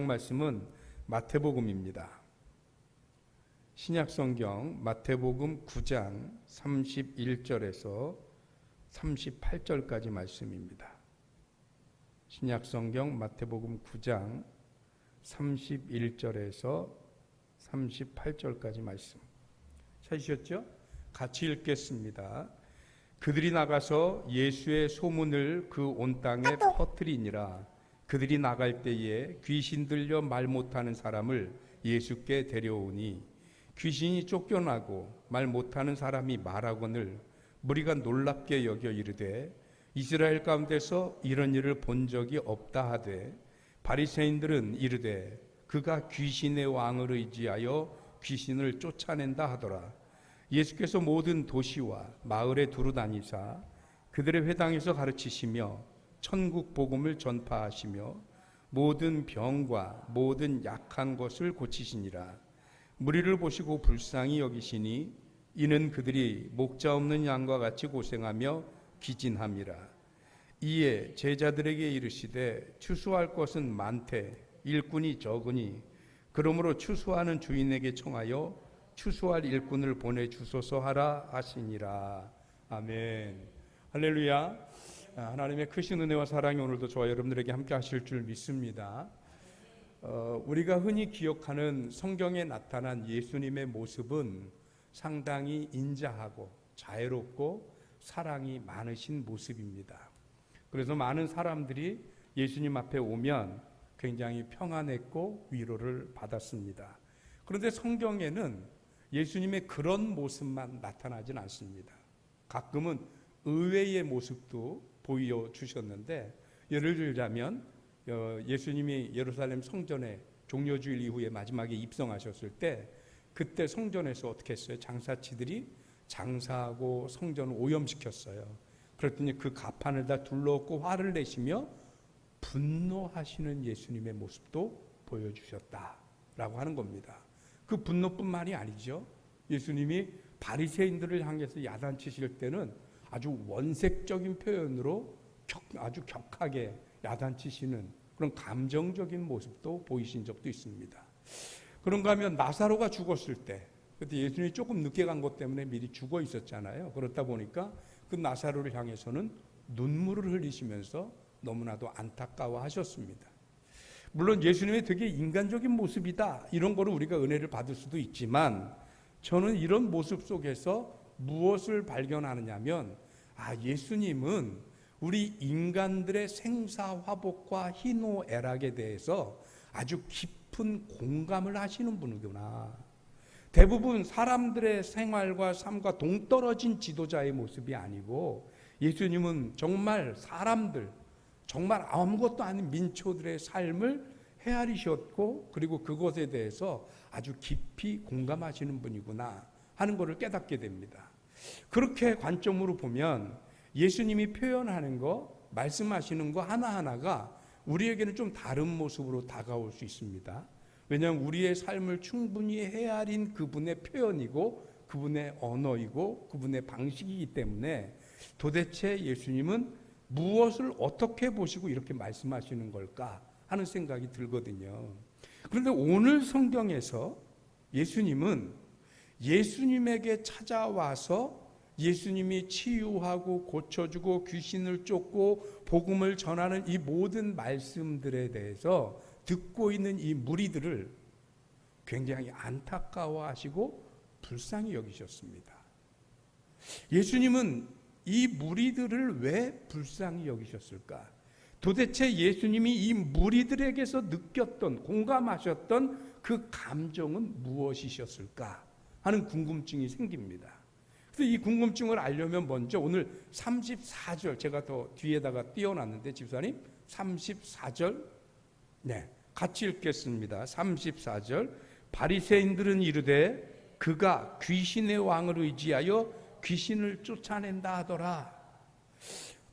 성경 말씀은 마태복음입니다. 신약성경 마태복음 9장 31절에서 38절까지 말씀입니다. 신약성경 마태복음 9장 31절에서 38절까지 말씀 찾으셨죠? 같이 읽겠습니다. 그들이 나가서 예수의 소문을 그 온 땅에 퍼뜨리니라. 그들이 나갈 때에 귀신 들려 말 못하는 사람을 예수께 데려오니 귀신이 쫓겨나고 말 못하는 사람이 말하거늘 무리가 놀랍게 여겨 이르되 이스라엘 가운데서 이런 일을 본 적이 없다 하되 바리새인들은 이르되 그가 귀신의 왕을 의지하여 귀신을 쫓아낸다 하더라. 예수께서 모든 도시와 마을에 두루 다니사 그들의 회당에서 가르치시며 천국 복음을 전파하시며 모든 병과 모든 약한 것을 고치시니라. 무리를 보시고 불쌍히 여기시니 이는 그들이 목자 없는 양과 같이 고생하며 기진함이라. 이에 제자들에게 이르시되 추수할 것은 많되 일꾼이 적으니 그러므로 추수하는 주인에게 청하여 추수할 일꾼을 보내주소서 하라 하시니라. 아멘. 할렐루야. 하나님의 크신 은혜와 사랑이 오늘도 저와 여러분들에게 함께 하실 줄 믿습니다. 우리가 흔히 기억하는 성경에 나타난 예수님의 모습은 상당히 인자하고 자애롭고 사랑이 많으신 모습입니다. 그래서 많은 사람들이 예수님 앞에 오면 굉장히 평안했고 위로를 받았습니다. 그런데 성경에는 예수님의 그런 모습만 나타나진 않습니다. 가끔은 의외의 모습도 보여주셨는데, 예를 들자면 예수님이 예루살렘 성전에 종려주일 이후에 마지막에 입성하셨을 때 그때 성전에서 어떻게 했어요? 장사치들이 장사하고 성전을 오염시켰어요. 그랬더니 그 가판을 다 둘러엎고 화를 내시며 분노하시는 예수님의 모습도 보여주셨다라고 하는 겁니다. 그 분노뿐만이 아니죠. 예수님이 바리새인들을 향해서 야단치실 때는 아주 원색적인 표현으로 아주 격하게 야단치시는 그런 감정적인 모습도 보이신 적도 있습니다. 그런가 하면 나사로가 죽었을 때, 그때 예수님이 조금 늦게 간 것 때문에 미리 죽어 있었잖아요. 그렇다 보니까 그 나사로를 향해서는 눈물을 흘리시면서 너무나도 안타까워하셨습니다. 물론 예수님의 되게 인간적인 모습이다, 이런 거로 우리가 은혜를 받을 수도 있지만, 저는 이런 모습 속에서 무엇을 발견하느냐면, 예수님은 우리 인간들의 생사화복과 희노애락에 대해서 아주 깊은 공감을 하시는 분이구나. 대부분 사람들의 생활과 삶과 동떨어진 지도자의 모습이 아니고, 예수님은 정말 사람들, 정말 아무것도 아닌 민초들의 삶을 헤아리셨고, 그리고 그것에 대해서 아주 깊이 공감하시는 분이구나 하는 것을 깨닫게 됩니다. 그렇게 관점으로 보면 예수님이 표현하는 거, 말씀하시는 거 하나하나가 우리에게는 좀 다른 모습으로 다가올 수 있습니다. 왜냐하면 우리의 삶을 충분히 헤아린 그분의 표현이고 그분의 언어이고 그분의 방식이기 때문에 도대체 예수님은 무엇을 어떻게 보시고 이렇게 말씀하시는 걸까 하는 생각이 들거든요. 그런데 오늘 성경에서 예수님은 예수님에게 찾아와서 예수님이 치유하고 고쳐주고 귀신을 쫓고 복음을 전하는 이 모든 말씀들에 대해서 듣고 있는 이 무리들을 굉장히 안타까워하시고 불쌍히 여기셨습니다. 예수님은 이 무리들을 왜 불쌍히 여기셨을까? 도대체 예수님이 이 무리들에게서 느꼈던, 공감하셨던 그 감정은 무엇이셨을까 하는 궁금증이 생깁니다. 그래서 이 궁금증을 알려면 먼저 오늘 34절, 제가 더 뒤에다가 띄워놨는데 집사님 34절 같이 읽겠습니다. 34절 바리새인들은 이르되 그가 귀신의 왕을 의지하여 귀신을 쫓아낸다 하더라.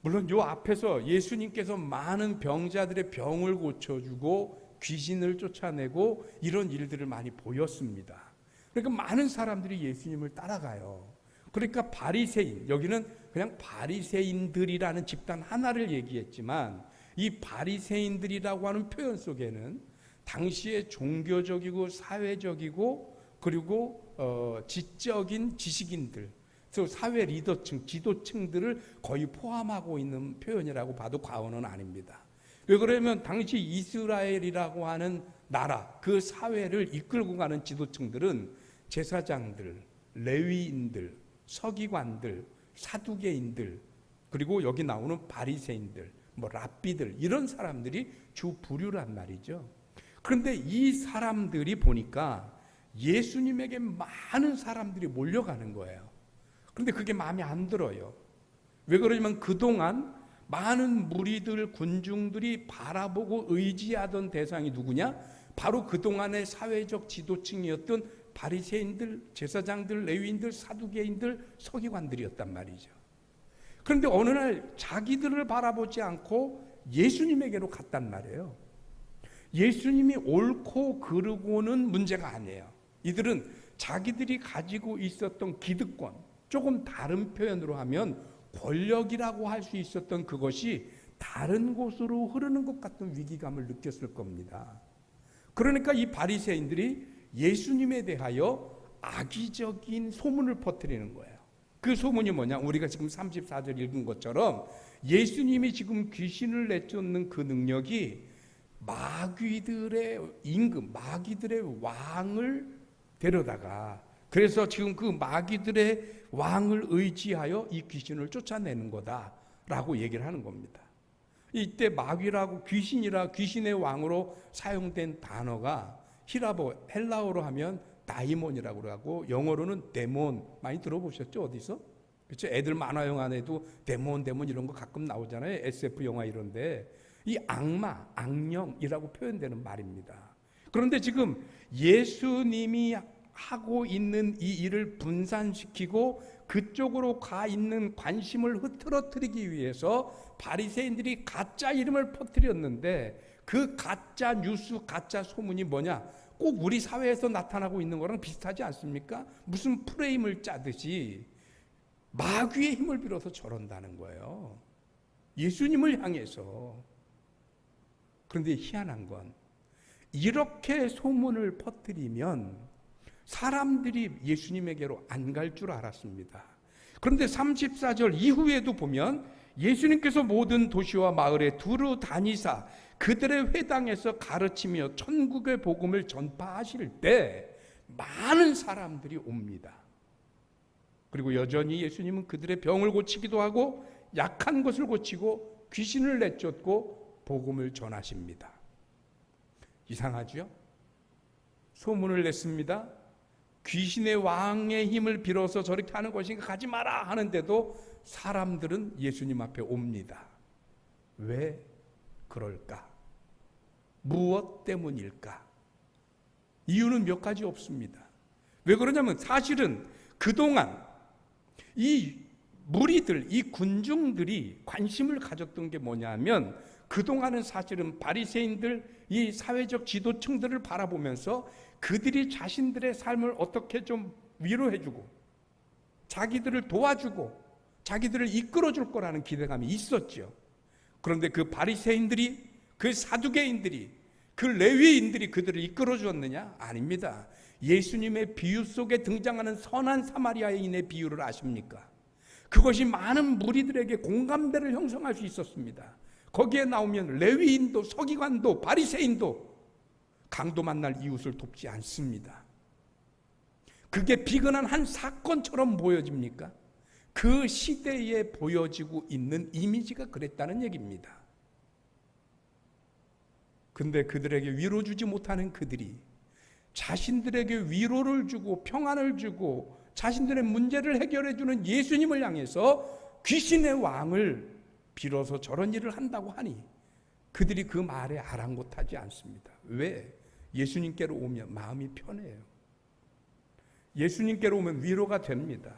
물론 요 앞에서 예수님께서 많은 병자들의 병을 고쳐주고 귀신을 쫓아내고 이런 일들을 많이 보였습니다. 그러니까 많은 사람들이 예수님을 따라가요. 그러니까 바리새인, 여기는 그냥 바리새인들이라는 집단 하나를 얘기했지만 이 바리새인들이라고 하는 표현 속에는 당시에 종교적이고 사회적이고 그리고 지적인 지식인들, 또 사회 리더층, 지도층들을 거의 포함하고 있는 표현이라고 봐도 과언은 아닙니다. 왜 그러면 당시 이스라엘이라고 하는 나라, 그 사회를 이끌고 가는 지도층들은 제사장들, 레위인들, 서기관들, 사두개인들, 그리고 여기 나오는 바리새인들, 랍비들, 이런 사람들이 주 부류란 말이죠. 그런데 이 사람들이 보니까 예수님에게 많은 사람들이 몰려가는 거예요. 그런데 그게 마음에 안 들어요. 왜 그러냐면 그동안 많은 무리들, 군중들이 바라보고 의지하던 대상이 누구냐? 바로 그동안의 사회적 지도층이었던 바리새인들, 제사장들, 레위인들, 사두개인들, 서기관들이었단 말이죠. 그런데 어느 날 자기들을 바라보지 않고 예수님에게로 갔단 말이에요. 예수님이 옳고 그르고는 문제가 아니에요. 이들은 자기들이 가지고 있었던 기득권, 조금 다른 표현으로 하면 권력이라고 할 수 있었던 그것이 다른 곳으로 흐르는 것 같은 위기감을 느꼈을 겁니다. 그러니까 이 바리새인들이 예수님에 대하여 악의적인 소문을 퍼뜨리는 거예요. 그 소문이 뭐냐? 우리가 지금 34절 읽은 것처럼 예수님이 지금 귀신을 내쫓는 그 능력이 마귀들의 임금, 마귀들의 왕을 데려다가, 그래서 지금 그 마귀들의 왕을 의지하여 이 귀신을 쫓아내는 거다라고 얘기를 하는 겁니다. 이때 마귀라고, 귀신의 왕으로 사용된 단어가 히라보, 헬라어로 하면 다이몬이라고 하고 영어로는 데몬, 많이 들어보셨죠? 어디서? 그렇죠? 애들 만화 영화 안에도 데몬 이런 거 가끔 나오잖아요. SF 영화 이런데. 이 악마, 악령이라고 표현되는 말입니다. 그런데 지금 예수님이 하고 있는 이 일을 분산시키고 그쪽으로 가 있는 관심을 흐트러뜨리기 위해서 바리새인들이 가짜 이름을 퍼뜨렸는데, 그 가짜 뉴스, 가짜 소문이 뭐냐? 꼭 우리 사회에서 나타나고 있는 거랑 비슷하지 않습니까? 무슨 프레임을 짜듯이 마귀의 힘을 빌어서 저런다는 거예요. 예수님을 향해서. 그런데 희한한 건 이렇게 소문을 퍼뜨리면 사람들이 예수님에게로 안 갈 줄 알았습니다. 그런데 34절 이후에도 보면 예수님께서 모든 도시와 마을에 두루 다니사 그들의 회당에서 가르치며 천국의 복음을 전파하실 때 많은 사람들이 옵니다. 그리고 여전히 예수님은 그들의 병을 고치기도 하고 약한 것을 고치고 귀신을 내쫓고 복음을 전하십니다. 이상하죠? 소문을 냈습니다. 귀신의 왕의 힘을 빌어서 저렇게 하는 것인가, 가지 마라 하는데도 사람들은 예수님 앞에 옵니다. 왜 그럴까? 무엇 때문일까? 이유는 몇 가지 없습니다. 왜 그러냐면 사실은 그동안 이 무리들, 이 군중들이 관심을 가졌던 게 뭐냐면, 그동안은 사실은 바리새인들, 이 사회적 지도층들을 바라보면서 그들이 자신들의 삶을 어떻게 좀 위로해주고 자기들을 도와주고 자기들을 이끌어줄 거라는 기대감이 있었죠. 그런데 그 바리새인들이, 그 사두개인들이, 그 레위인들이 그들을 이끌어주었느냐? 아닙니다. 예수님의 비유 속에 등장하는 선한 사마리아인의 비유를 아십니까? 그것이 많은 무리들에게 공감대를 형성할 수 있었습니다. 거기에 나오면 레위인도, 서기관도, 바리새인도 강도 만날 이웃을 돕지 않습니다. 그게 비근한 한 사건처럼 보여집니까? 그 시대에 보여지고 있는 이미지가 그랬다는 얘기입니다. 근데 그들에게 위로 주지 못하는 그들이 자신들에게 위로를 주고 평안을 주고 자신들의 문제를 해결해 주는 예수님을 향해서 귀신의 왕을 빌어서 저런 일을 한다고 하니 그들이 그 말에 아랑곳하지 않습니다. 왜? 예수님께로 오면 마음이 편해요. 예수님께로 오면 위로가 됩니다.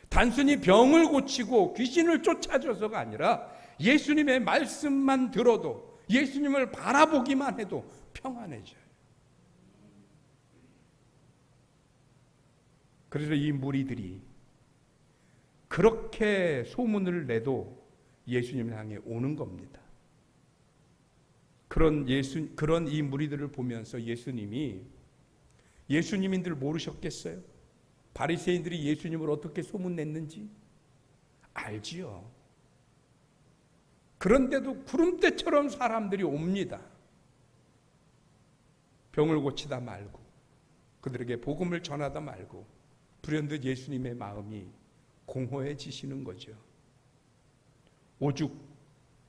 단순히 병을 고치고 귀신을 쫓아줘서가 아니라 예수님의 말씀만 들어도, 예수님을 바라보기만 해도 평안해져요. 그래서 이 무리들이 그렇게 소문을 내도 예수님을 향해 오는 겁니다. 그런 이 무리들을 보면서 예수님인 줄 모르셨겠어요? 바리새인들이 예수님을 어떻게 소문냈는지 알지요. 그런데도 구름대처럼 사람들이 옵니다. 병을 고치다 말고, 그들에게 복음을 전하다 말고, 불현듯 예수님의 마음이 공허해지시는 거죠. 오죽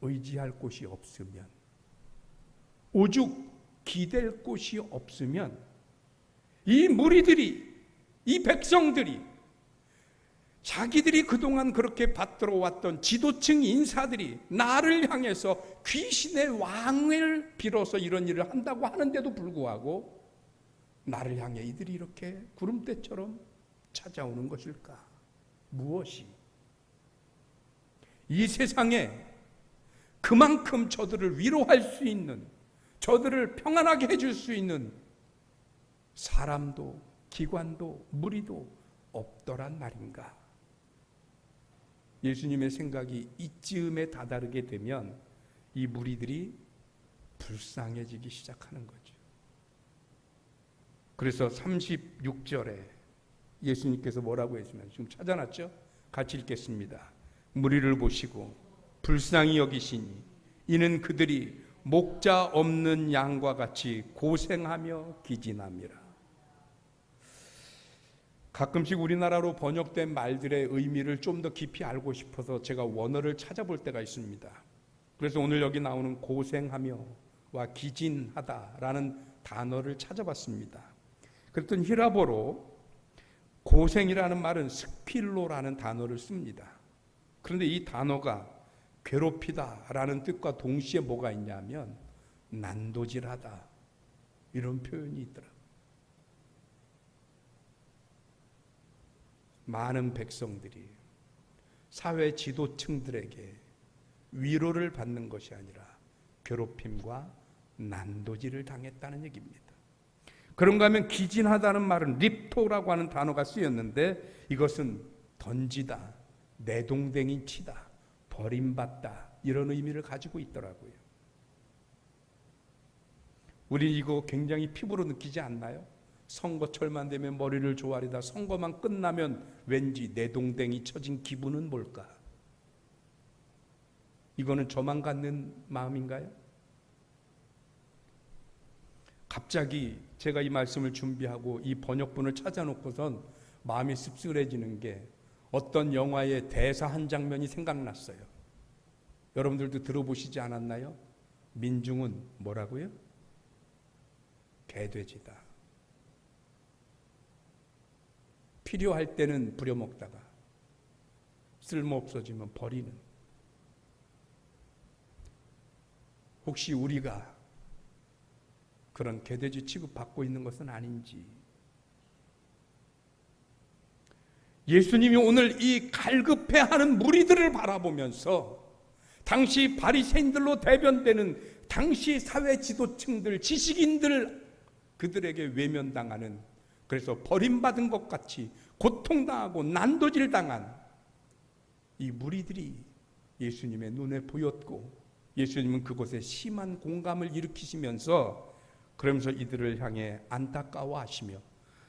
의지할 곳이 없으면, 오죽 기댈 곳이 없으면 이 무리들이, 이 백성들이, 자기들이 그동안 그렇게 받들어 왔던 지도층 인사들이 나를 향해서 귀신의 왕을 빌어서 이런 일을 한다고 하는데도 불구하고 나를 향해 이들이 이렇게 구름대처럼 찾아오는 것일까? 무엇이? 이 세상에 그만큼 저들을 위로할 수 있는, 저들을 평안하게 해줄 수 있는 사람도 기관도 무리도 없더란 말인가? 예수님의 생각이 이쯤에 다다르게 되면 이 무리들이 불쌍해지기 시작하는 거죠. 그래서 36절에 예수님께서 뭐라고 했으면 지금 찾아놨죠? 같이 읽겠습니다. 무리를 보시고 불쌍히 여기시니 이는 그들이 목자 없는 양과 같이 고생하며 기진함이라. 가끔씩 우리나라로 번역된 말들의 의미를 좀 더 깊이 알고 싶어서 제가 원어를 찾아볼 때가 있습니다. 그래서 오늘 여기 나오는 고생하며와 기진하다라는 단어를 찾아봤습니다. 그랬더니 히라보로 고생이라는 말은 스필로라는 단어를 씁니다. 그런데 이 단어가 괴롭히다라는 뜻과 동시에 뭐가 있냐면 난도질하다 이런 표현이 있더라고요. 많은 백성들이 사회 지도층들에게 위로를 받는 것이 아니라 괴롭힘과 난도질을 당했다는 얘기입니다. 그런가 하면 기진하다는 말은 립토라고 하는 단어가 쓰였는데 이것은 던지다, 내동댕이 치다, 버림받다 이런 의미를 가지고 있더라고요. 우리 이거 굉장히 피부로 느끼지 않나요? 선거철만 되면 머리를 조아리다 선거만 끝나면 왠지 내동댕이 쳐진 기분은 뭘까? 이거는 저만 갖는 마음인가요? 갑자기 제가 이 말씀을 준비하고 이 번역본을 찾아놓고선 마음이 씁쓸해지는 게 어떤 영화의 대사 한 장면이 생각났어요. 여러분들도 들어보시지 않았나요? 민중은 뭐라고요? 개돼지다. 필요할 때는 부려먹다가 쓸모없어지면 버리는. 혹시 우리가 그런 개돼지 취급받고 있는 것은 아닌지. 예수님이 오늘 이 갈급해하는 무리들을 바라보면서 당시 바리새인들로 대변되는 당시 사회 지도층들, 지식인들 그들에게 외면당하는, 그래서 버림받은 것 같이 고통당하고 난도질 당한 이 무리들이 예수님의 눈에 보였고 예수님은 그곳에 심한 공감을 일으키시면서 그러면서 이들을 향해 안타까워하시며,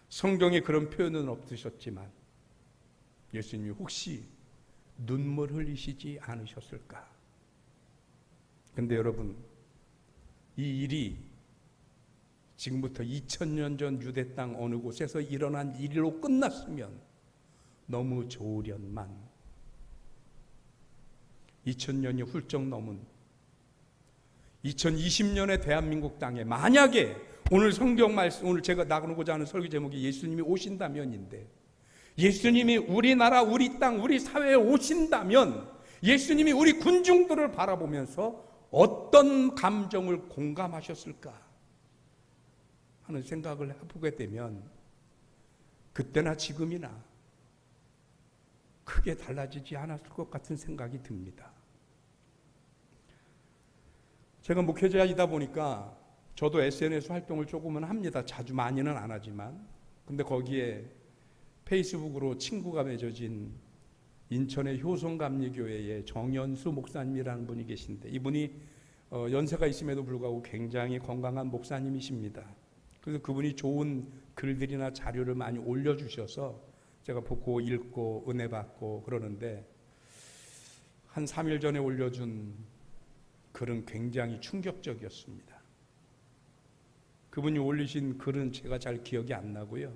성경에 그런 표현은 없으셨지만 예수님이 혹시 눈물 흘리시지 않으셨을까? 근데 여러분, 이 일이 지금부터 2000년 전 유대 땅 어느 곳에서 일어난 일로 끝났으면 너무 좋으련만 2000년이 훌쩍 넘은 2020년의 대한민국 땅에 만약에 오늘 성경 말씀, 오늘 제가 나누고자 하는 설교 제목이 예수님이 오신다면인데, 예수님이 우리나라, 우리 땅, 우리 사회에 오신다면 예수님이 우리 군중들을 바라보면서 어떤 감정을 공감하셨을까 하는 생각을 해보게 되면 그때나 지금이나 크게 달라지지 않았을 것 같은 생각이 듭니다. 제가 목회자이다 보니까 저도 SNS 활동을 조금은 합니다. 자주 많이는 안 하지만. 근데 거기에 페이스북으로 친구가 맺어진 인천의 효성감리교회의 정연수 목사님이라는 분이 계신데, 이분이 연세가 있음에도 불구하고 굉장히 건강한 목사님이십니다. 그래서 그분이 좋은 글들이나 자료를 많이 올려주셔서 제가 보고 읽고 은혜 받고 그러는데, 한 3일 전에 올려준 글은 굉장히 충격적이었습니다. 그분이 올리신 글은 제가 잘 기억이 안 나고요.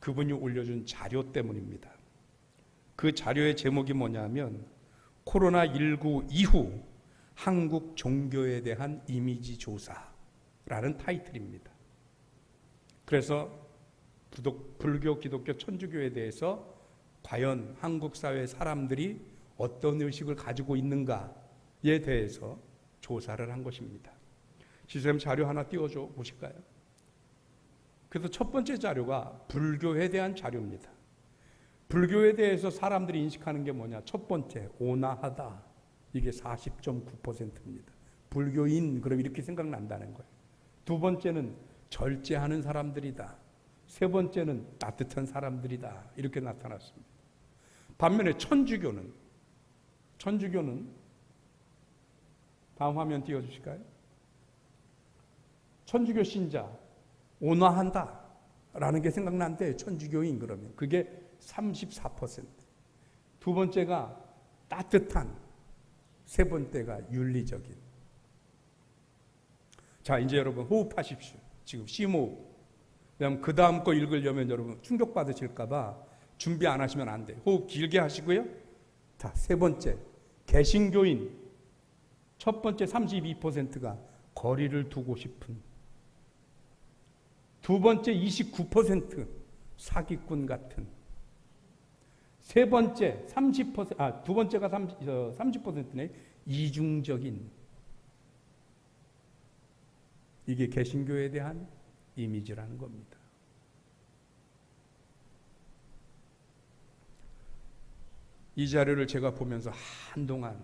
그분이 올려준 자료 때문입니다. 그 자료의 제목이 뭐냐면 코로나19 이후 한국 종교에 대한 이미지 조사라는 타이틀입니다. 그래서 불교, 기독교, 천주교에 대해서 과연 한국 사회 사람들이 어떤 의식을 가지고 있는가에 대해서 조사를 한 것입니다. 시스템 자료 하나 띄워줘 보실까요? 그래서 첫 번째 자료가 불교에 대한 자료입니다. 불교에 대해서 사람들이 인식하는 게 뭐냐? 첫 번째, 온화하다. 이게 40.9%입니다. 불교인, 그럼 이렇게 생각난다는 거예요. 두 번째는 절제하는 사람들이다. 세 번째는 따뜻한 사람들이다. 이렇게 나타났습니다. 반면에 천주교는 다음 화면 띄워주실까요? 천주교 신자 온화한다 라는 게 생각난대. 천주교인 그러면 그게 34%. 두 번째가 따뜻한, 세 번째가 윤리적인. 자, 이제 여러분 호흡하십시오. 지금 심호흡. 왜냐하면 그 다음 거 읽으려면 여러분 충격받으실까 봐 준비 안 하시면 안 돼요. 호흡 길게 하시고요. 자, 세 번째, 개신교인. 첫 번째 32%가 거리를 두고 싶은. 두 번째 29% 사기꾼 같은. 세 번째 30%, 두 번째가 30%네. 이중적인. 이게 개신교에 대한 이미지라는 겁니다. 이 자료를 제가 보면서 한동안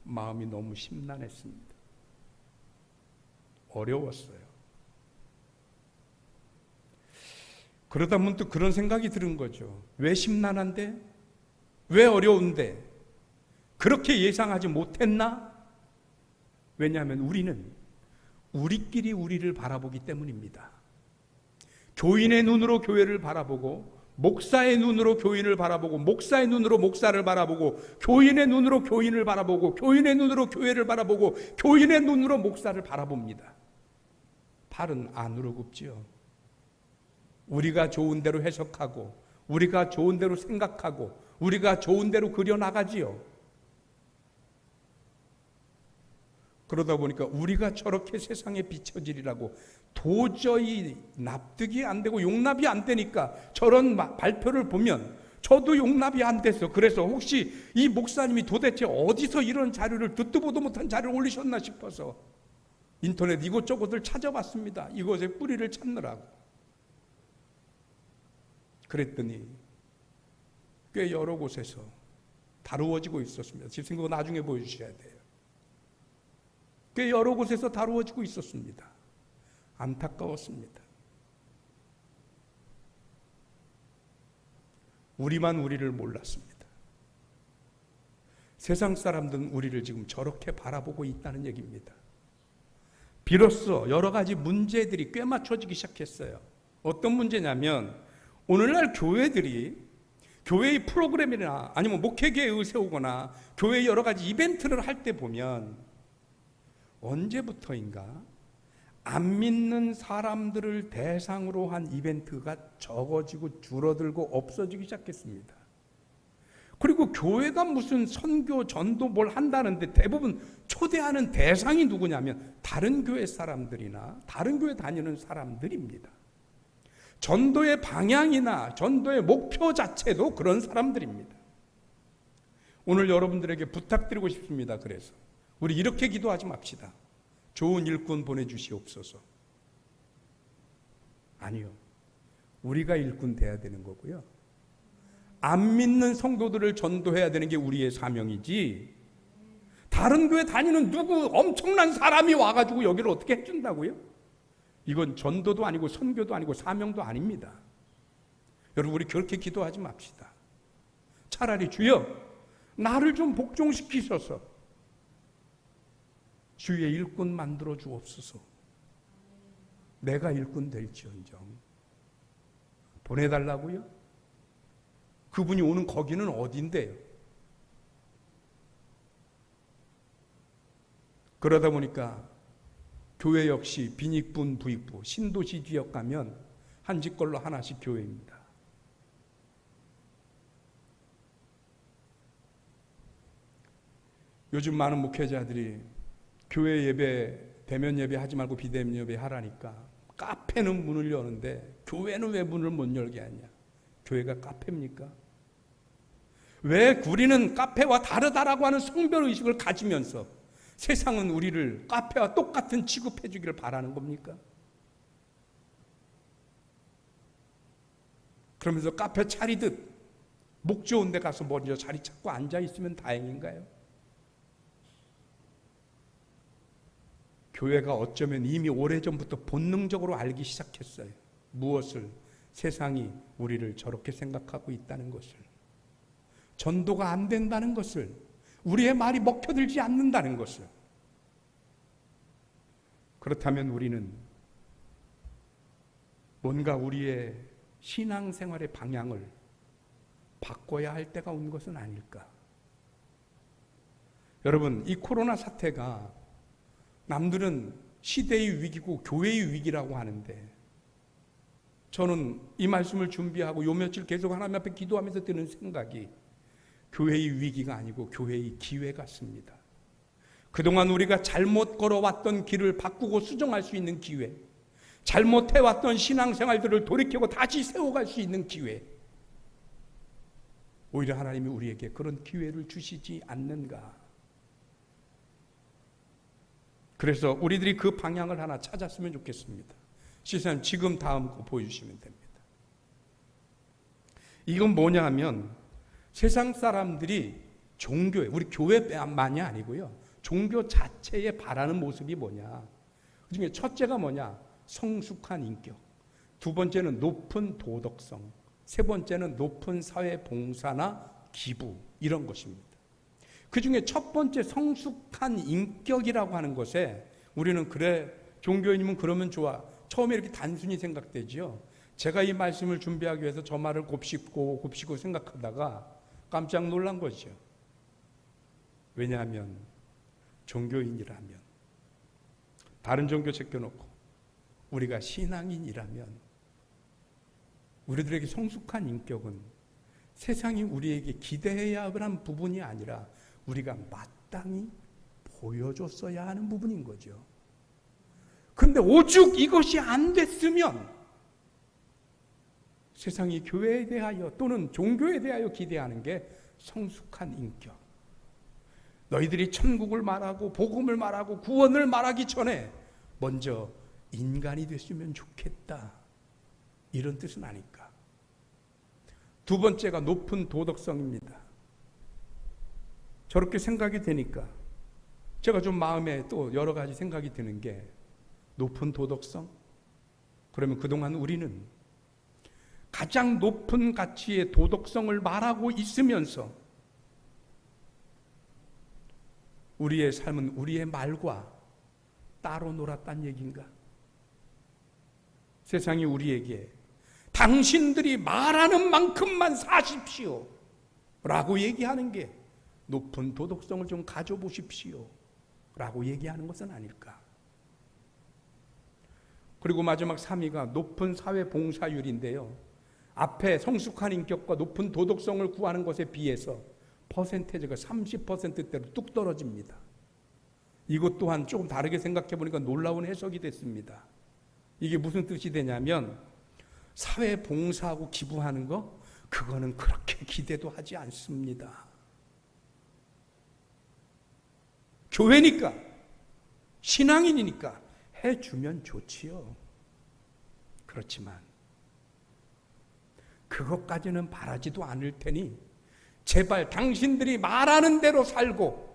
마음이 너무 심란했습니다. 어려웠어요. 그러다 문득 그런 생각이 드는 거죠. 왜 심란한데? 왜 어려운데? 그렇게 예상하지 못했나? 왜냐하면 우리는 우리끼리 우리를 바라보기 때문입니다. 교인의 눈으로 교회를 바라보고, 목사의 눈으로 교인을 바라보고, 목사의 눈으로 목사를 바라보고, 교인의 눈으로 교인을 바라보고, 교인의 눈으로 교회를 바라보고, 교인의 눈으로 목사를 바라봅니다. 팔은 안으로 굽지요. 우리가 좋은 대로 해석하고, 우리가 좋은 대로 생각하고, 우리가 좋은 대로 그려나가지요. 그러다 보니까 우리가 저렇게 세상에 비춰지리라고 도저히 납득이 안 되고 용납이 안 되니까 저런 발표를 보면 저도 용납이 안 됐어. 그래서 혹시 이 목사님이 도대체 어디서 이런 자료를 듣도 보도 못한 자료를 올리셨나 싶어서 인터넷 이곳저곳을 찾아봤습니다. 이것의 뿌리를 찾느라고. 그랬더니 꽤 여러 곳에서 다루어지고 있었습니다. 집사님 그거 나중에 보여주셔야 돼요. 꽤 여러 곳에서 다루어지고 있었습니다. 안타까웠습니다. 우리만 우리를 몰랐습니다. 세상 사람들은 우리를 지금 저렇게 바라보고 있다는 얘기입니다. 비로소 여러 가지 문제들이 꿰맞춰지기 시작했어요. 어떤 문제냐면 오늘날 교회들이 교회의 프로그램이나 아니면 목회계획을 세우거나 교회의 여러 가지 이벤트를 할 때 보면 언제부터인가 안 믿는 사람들을 대상으로 한 이벤트가 적어지고 줄어들고 없어지기 시작했습니다. 그리고 교회가 무슨 선교, 전도 뭘 한다는데 대부분 초대하는 대상이 누구냐면 다른 교회 사람들이나 다른 교회 다니는 사람들입니다. 전도의 방향이나 전도의 목표 자체도 그런 사람들입니다. 오늘 여러분들에게 부탁드리고 싶습니다. 그래서 우리 이렇게 기도하지 맙시다. 좋은 일꾼 보내주시옵소서. 아니요. 우리가 일꾼 돼야 되는 거고요. 안 믿는 성도들을 전도해야 되는 게 우리의 사명이지 다른 교회 다니는 누구 엄청난 사람이 와가지고 여기를 어떻게 해준다고요? 이건 전도도 아니고 선교도 아니고 사명도 아닙니다. 여러분 우리 그렇게 기도하지 맙시다. 차라리 주여 나를 좀 복종시키셔서 주의 일꾼 만들어 주옵소서. 내가 일꾼 될지언정. 보내달라고요? 그분이 오는 거기는 어딘데요? 그러다 보니까 교회 역시 빈익분 부익부, 신도시 지역 가면 한 집걸로 하나씩 교회입니다. 요즘 많은 목회자들이 교회 예배, 대면 예배 하지 말고 비대면 예배 하라니까 카페는 문을 여는데 교회는 왜 문을 못 열게 하냐? 교회가 카페입니까? 왜 우리는 카페와 다르다라고 하는 성별의식을 가지면서 세상은 우리를 카페와 똑같은 취급해 주기를 바라는 겁니까? 그러면서 카페 차리듯 목 좋은 데 가서 먼저 자리 찾고 앉아 있으면 다행인가요? 교회가 어쩌면 이미 오래전부터 본능적으로 알기 시작했어요. 무엇을? 세상이 우리를 저렇게 생각하고 있다는 것을. 전도가 안 된다는 것을. 우리의 말이 먹혀들지 않는다는 것을. 그렇다면 우리는 뭔가 우리의 신앙생활의 방향을 바꿔야 할 때가 온 것은 아닐까. 여러분, 이 코로나 사태가 남들은 시대의 위기고 교회의 위기라고 하는데 저는 이 말씀을 준비하고 요 며칠 계속 하나님 앞에 기도하면서 드는 생각이 교회의 위기가 아니고 교회의 기회 같습니다. 그동안 우리가 잘못 걸어왔던 길을 바꾸고 수정할 수 있는 기회, 잘못해왔던 신앙생활들을 돌이키고 다시 세워갈 수 있는 기회, 오히려 하나님이 우리에게 그런 기회를 주시지 않는가. 그래서 우리들이 그 방향을 하나 찾았으면 좋겠습니다. 시사님 지금 다음 거 보여주시면 됩니다. 이건 뭐냐 하면 세상 사람들이 종교에, 우리 교회만이 아니고요, 종교 자체에 바라는 모습이 뭐냐. 그 중에 첫째가 뭐냐? 성숙한 인격. 두 번째는 높은 도덕성. 세 번째는 높은 사회 봉사나 기부, 이런 것입니다. 그 중에 첫 번째 성숙한 인격이라고 하는 것에 우리는 그래, 종교인이면 그러면 좋아. 처음에 이렇게 단순히 생각되지요. 제가 이 말씀을 준비하기 위해서 저 말을 곱씹고 생각하다가 깜짝 놀란 거죠. 왜냐하면 종교인이라면, 다른 종교 제껴놓고 우리가 신앙인이라면 우리들에게 성숙한 인격은 세상이 우리에게 기대해야 하는 부분이 아니라 우리가 마땅히 보여줬어야 하는 부분인 거죠. 그런데 오죽 이것이 안 됐으면 세상이 교회에 대하여 또는 종교에 대하여 기대하는 게 성숙한 인격. 너희들이 천국을 말하고 복음을 말하고 구원을 말하기 전에 먼저 인간이 됐으면 좋겠다, 이런 뜻은 아닐까. 두 번째가 높은 도덕성입니다. 저렇게 생각이 되니까 제가 좀 마음에 또 여러 가지 생각이 드는 게, 높은 도덕성? 그러면 그동안 우리는 가장 높은 가치의 도덕성을 말하고 있으면서 우리의 삶은 우리의 말과 따로 놀았단 얘기인가? 세상이 우리에게 당신들이 말하는 만큼만 사십시오 라고 얘기하는 게 높은 도덕성을 좀 가져보십시오 라고 얘기하는 것은 아닐까. 그리고 마지막 3위가 높은 사회 봉사율인데요, 앞에 성숙한 인격과 높은 도덕성을 구하는 것에 비해서 퍼센테이지가 30%대로 뚝 떨어집니다. 이것 또한 조금 다르게 생각해 보니까 놀라운 해석이 됐습니다. 이게 무슨 뜻이 되냐면, 사회 봉사하고 기부하는 거, 그거는 그렇게 기대도 하지 않습니다. 교회니까, 신앙인이니까 해주면 좋지요. 그렇지만 그것까지는 바라지도 않을 테니 제발 당신들이 말하는 대로 살고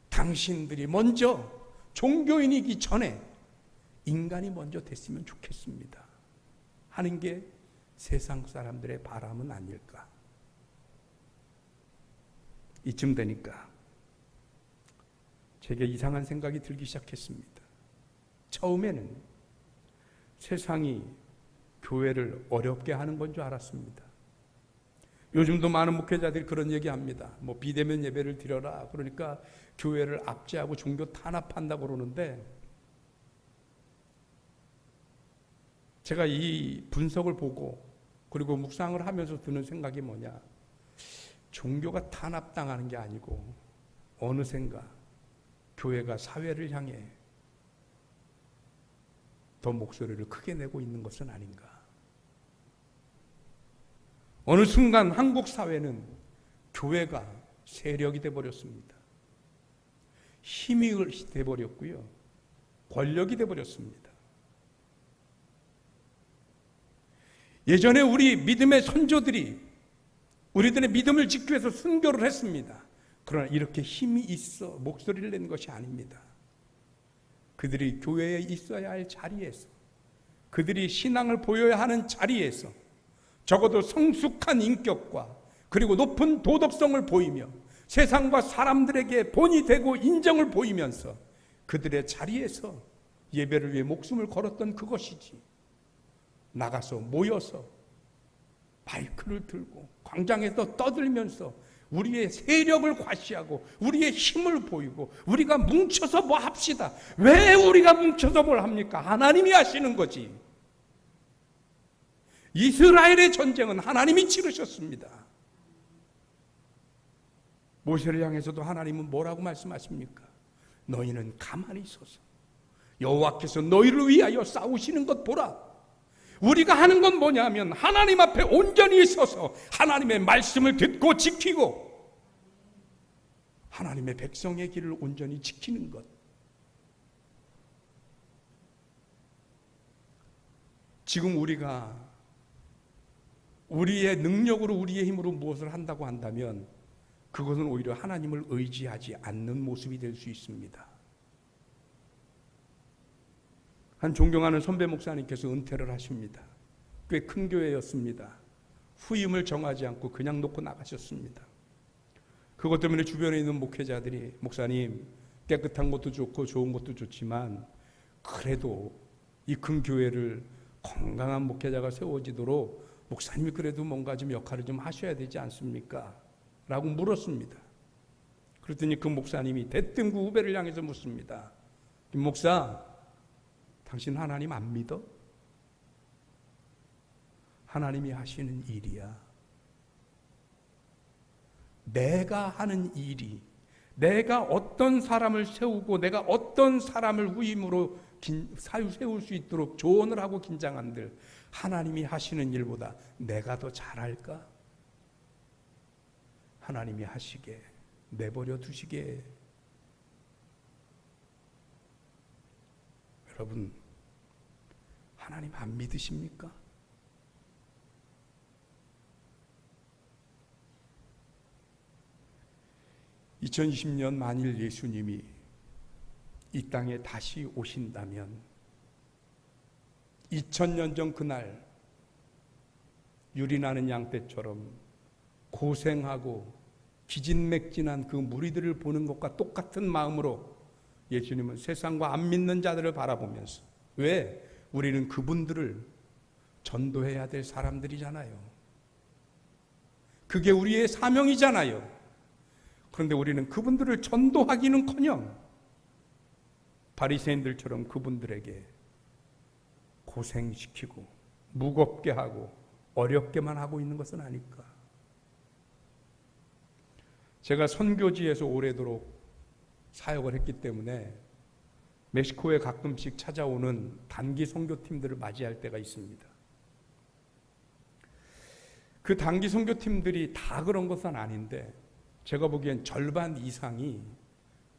당신들이 먼저 종교인이기 전에 인간이 먼저 됐으면 좋겠습니다 하는 게 세상 사람들의 바람은 아닐까. 이쯤 되니까 제게 이상한 생각이 들기 시작했습니다. 처음에는 세상이 교회를 어렵게 하는 건 줄 알았습니다. 요즘도 많은 목회자들이 그런 얘기합니다. 뭐 비대면 예배를 드려라. 그러니까 교회를 압제하고 종교 탄압한다고 그러는데, 제가 이 분석을 보고 그리고 묵상을 하면서 드는 생각이 뭐냐, 종교가 탄압당하는 게 아니고 어느샌가 교회가 사회를 향해 더 목소리를 크게 내고 있는 것은 아닌가. 어느 순간 한국 사회는 교회가 세력이 되어버렸습니다. 힘이 되어버렸고요, 권력이 되어버렸습니다. 예전에 우리 믿음의 선조들이 우리들의 믿음을 지키기 위해서 순교를 했습니다. 그러나 이렇게 힘이 있어 목소리를 낸 것이 아닙니다. 그들이 교회에 있어야 할 자리에서, 그들이 신앙을 보여야 하는 자리에서 적어도 성숙한 인격과 그리고 높은 도덕성을 보이며 세상과 사람들에게 본이 되고 인정을 보이면서 그들의 자리에서 예배를 위해 목숨을 걸었던 그것이지, 나가서 모여서 마이크를 들고 광장에서 떠들면서 우리의 세력을 과시하고 우리의 힘을 보이고 우리가 뭉쳐서 뭐 합시다. 왜 우리가 뭉쳐서 뭘 합니까? 하나님이 하시는 거지. 이스라엘의 전쟁은 하나님이 치르셨습니다. 모세를 향해서도 하나님은 뭐라고 말씀하십니까? 너희는 가만히 있어서 여호와께서 너희를 위하여 싸우시는 것 보라. 우리가 하는 건 뭐냐면 하나님 앞에 온전히 서서 하나님의 말씀을 듣고 지키고 하나님의 백성의 길을 온전히 지키는 것. 지금 우리가 우리의 능력으로 우리의 힘으로 무엇을 한다고 한다면 그것은 오히려 하나님을 의지하지 않는 모습이 될 수 있습니다. 한 존경하는 선배 목사님께서 은퇴를 하십니다. 꽤 큰 교회였습니다. 후임을 정하지 않고 그냥 놓고 나가셨습니다. 그것 때문에 주변에 있는 목회자들이 목사님 깨끗한 것도 좋고 좋은 것도 좋지만 그래도 이 큰 교회를 건강한 목회자가 세워지도록 목사님이 그래도 뭔가 좀 역할을 좀 하셔야 되지 않습니까? 라고 물었습니다. 그랬더니 그 목사님이 대뜸 그 후배를 향해서 묻습니다. 김 목사, 당신 하나님 안 믿어? 하나님이 하시는 일이야. 내가 하는 일이, 내가 어떤 사람을 세우고 내가 어떤 사람을 후임으로 세울 수 있도록 조언을 하고 긴장한들 하나님이 하시는 일보다 내가 더 잘할까? 하나님이 하시게, 내버려 두시게. 여러분, 하나님 안 믿으십니까? (2020년) 만일 예수님이 이 땅에 다시 오신다면 2000년 전 그날 유리나는 양떼처럼 고생하고 기진맥진한 그 무리들을 보는 것과 똑같은 마음으로 예수님은 세상과 안 믿는 자들을 바라보면서, 왜? 우리는 그분들을 전도해야 될 사람들이잖아요. 그게 우리의 사명이잖아요. 그런데 우리는 그분들을 전도하기는커녕 바리새인들처럼 그분들에게 고생시키고 무겁게 하고 어렵게만 하고 있는 것은 아닐까. 제가 선교지에서 오래도록 사역을 했기 때문에 멕시코에 가끔씩 찾아오는 단기 선교팀들을 맞이할 때가 있습니다. 그 단기 선교팀들이 다 그런 것은 아닌데 제가 보기엔 절반 이상이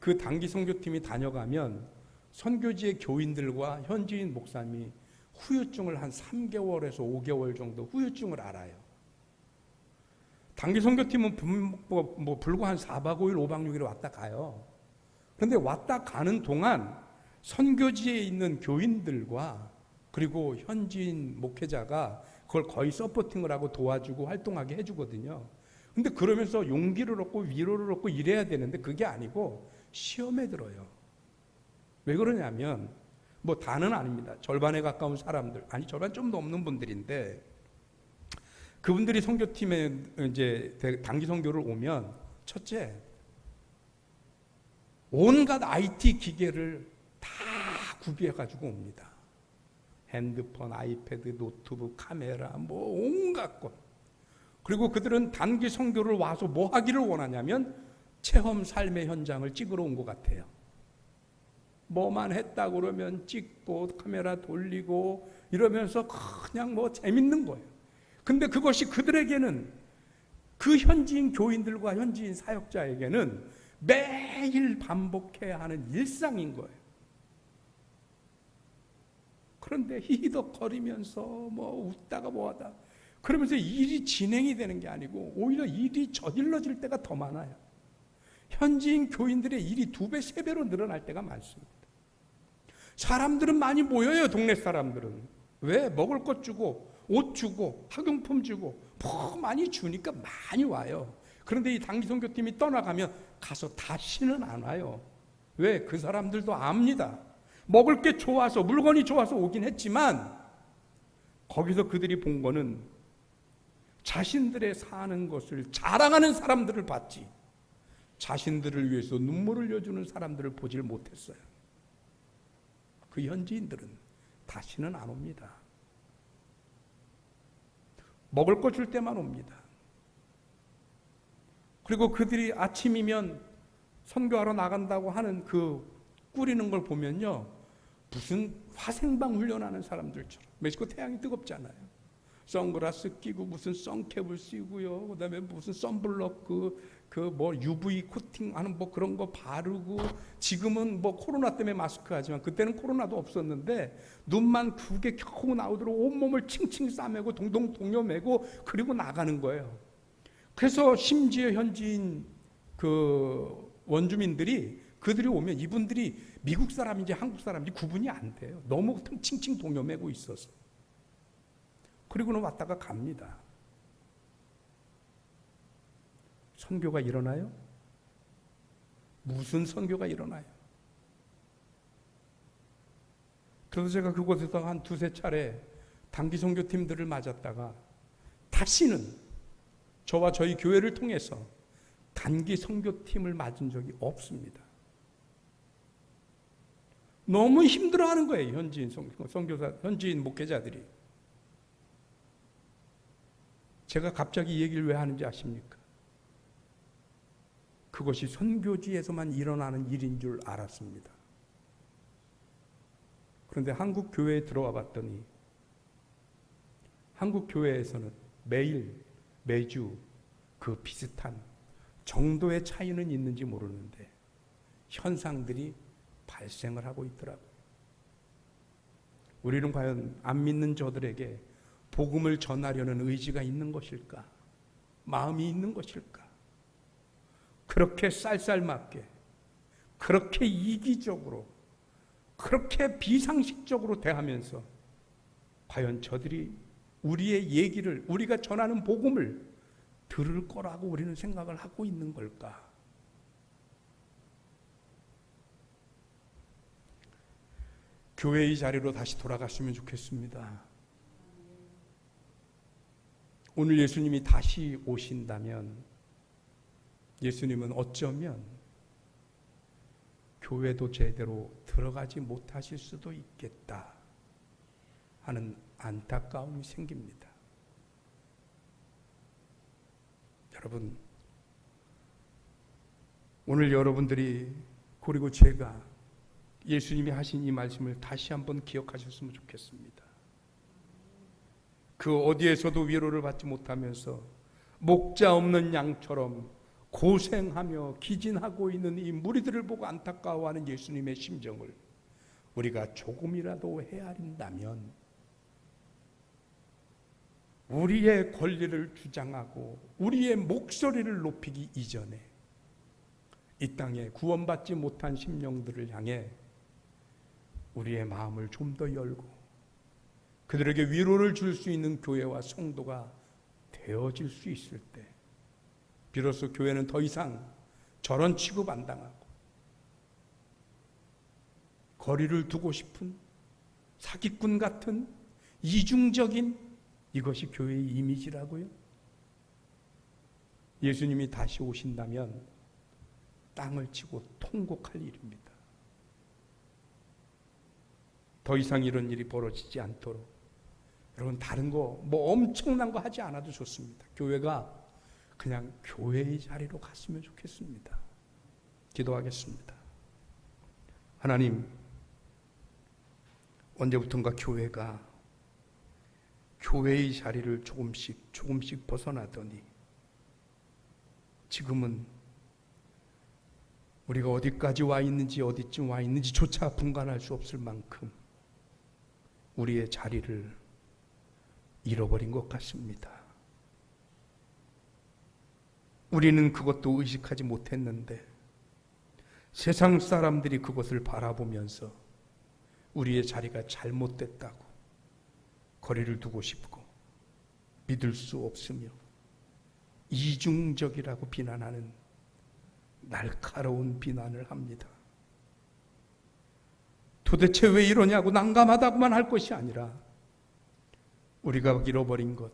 그 단기 선교팀이 다녀가면 선교지의 교인들과 현지인 목사님이 후유증을 한 3개월에서 5개월 정도 후유증을 알아요. 단기 선교팀은 불과 한 4박 5일, 5박 6일 왔다 가요. 그런데 왔다 가는 동안 선교지에 있는 교인들과 그리고 현지인 목회자가 그걸 거의 서포팅을 하고 도와주고 활동하게 해주거든요. 근데 그러면서 용기를 얻고 위로를 얻고 이래야 되는데 그게 아니고 시험에 들어요. 왜 그러냐면 뭐 다는 아닙니다. 절반에 가까운 사람들, 아니 절반 좀 넘는 분들인데 그분들이 선교팀에 이제 단기 선교를 오면 첫째, 온갖 IT 기계를 다 구비해 가지고 옵니다. 핸드폰, 아이패드, 노트북, 카메라, 뭐 온갖 것. 그리고 그들은 단기 선교를 와서 뭐 하기를 원하냐면 체험 삶의 현장을 찍으러 온 것 같아요. 뭐만 했다 그러면 찍고 카메라 돌리고 이러면서 그냥 뭐 재밌는 거예요. 근데 그것이 그들에게는, 그 현지인 교인들과 현지인 사역자에게는 매일 반복해야 하는 일상인 거예요. 그런데 히히덕거리면서 뭐 웃다가 뭐하다 그러면서 일이 진행이 되는 게 아니고 오히려 일이 저질러질 때가 더 많아요. 현지인 교인들의 일이 2배, 3배로 늘어날 때가 많습니다. 사람들은 많이 모여요. 동네 사람들은. 왜? 먹을 것 주고 옷 주고 학용품 주고 뭐 많이 주니까 많이 와요. 그런데 이 단기 선교팀이 떠나가면 가서 다시는 안 와요. 왜? 그 사람들도 압니다. 먹을 게 좋아서, 물건이 좋아서 오긴 했지만 거기서 그들이 본 거는 자신들의 사는 것을 자랑하는 사람들을 봤지 자신들을 위해서 눈물을 흘려주는 사람들을 보질 못했어요. 그 현지인들은 다시는 안 옵니다. 먹을 것 줄 때만 옵니다. 그리고 그들이 아침이면 선교하러 나간다고 하는 그 꾸리는 걸 보면요, 무슨 화생방 훈련하는 사람들처럼. 멕시코 태양이 뜨겁잖아요. 선글라스 끼고 무슨 선캡을 쓰고요. 그다음에 무슨 선블럭 뭐 UV 코팅하는 뭐 그런 거 바르고, 지금은 뭐 코로나 때문에 마스크 하지만 그때는 코로나도 없었는데 눈만 크게 겨우 나오도록 온몸을 칭칭 싸매고 동동 동여매고 그리고 나가는 거예요. 그래서 심지어 현지인 그 원주민들이, 그들이 오면 이분들이 미국 사람인지 한국 사람인지 구분이 안 돼요. 너무 칭칭 동여매고 있어서. 그리고는 왔다가 갑니다. 선교가 일어나요? 무슨 선교가 일어나요? 그래서 제가 그곳에서 한 2-3차례 단기 선교팀들을 맞았다가 다시는 저와 저희 교회를 통해서 단기 선교팀을 맞은 적이 없습니다. 너무 힘들어하는 거예요. 현지인 선교사, 현지인 목회자들이. 제가 갑자기 이 얘기를 왜 하는지 아십니까? 그것이 선교지에서만 일어나는 일인 줄 알았습니다. 그런데 한국 교회에 들어와 봤더니 한국 교회에서는 매주 그 비슷한 정도의 차이는 있는지 모르는데 현상들이 발생을 하고 있더라고요. 우리는 과연 안 믿는 저들에게 복음을 전하려는 의지가 있는 것일까? 마음이 있는 것일까? 그렇게 쌀쌀맞게, 그렇게 이기적으로, 그렇게 비상식적으로 대하면서 과연 저들이 우리의 얘기를, 우리가 전하는 복음을 들을 거라고 우리는 생각을 하고 있는 걸까? 교회의 자리로 다시 돌아갔으면 좋겠습니다. 오늘 예수님이 다시 오신다면 예수님은 어쩌면 교회도 제대로 들어가지 못하실 수도 있겠다 하는 안타까움이 생깁니다. 여러분, 오늘 여러분들이 그리고 제가 예수님이 하신 이 말씀을 다시 한번 기억하셨으면 좋겠습니다. 그 어디에서도 위로를 받지 못하면서 목자 없는 양처럼 고생하며 기진하고 있는 이 무리들을 보고 안타까워하는 예수님의 심정을 우리가 조금이라도 헤아린다면 우리의 권리를 주장하고 우리의 목소리를 높이기 이전에 이 땅에 구원받지 못한 심령들을 향해 우리의 마음을 좀 더 열고 그들에게 위로를 줄 수 있는 교회와 성도가 되어질 수 있을 때 비로소 교회는 더 이상 저런 취급 안 당하고 거리를 두고 싶은 사기꾼 같은 이중적인 이것이 교회의 이미지라고요. 예수님이 다시 오신다면 땅을 치고 통곡할 일입니다. 더 이상 이런 일이 벌어지지 않도록 여러분 다른 거 뭐 엄청난 거 하지 않아도 좋습니다. 교회가 그냥 교회의 자리로 갔으면 좋겠습니다. 기도하겠습니다. 하나님, 언제부턴가 교회가 교회의 자리를 조금씩 벗어나더니 지금은 우리가 어디까지 와 있는지 어디쯤 와 있는지조차 분간할 수 없을 만큼 우리의 자리를 잃어버린 것 같습니다. 우리는 그것도 의식하지 못했는데 세상 사람들이 그것을 바라보면서 우리의 자리가 잘못됐다고 거리를 두고 싶고 믿을 수 없으며 이중적이라고 비난하는 날카로운 비난을 합니다. 도대체 왜 이러냐고 난감하다고만 할 것이 아니라 우리가 잃어버린 것,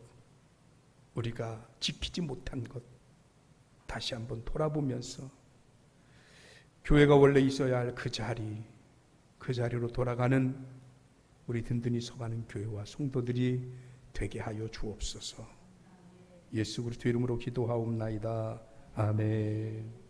우리가 지키지 못한 것 다시 한번 돌아보면서 교회가 원래 있어야 할 그 자리로 돌아가는 우리 든든히 서가는 교회와 성도들이 되게 하여 주옵소서. 예수 그리스도 이름으로 기도하옵나이다. 아멘.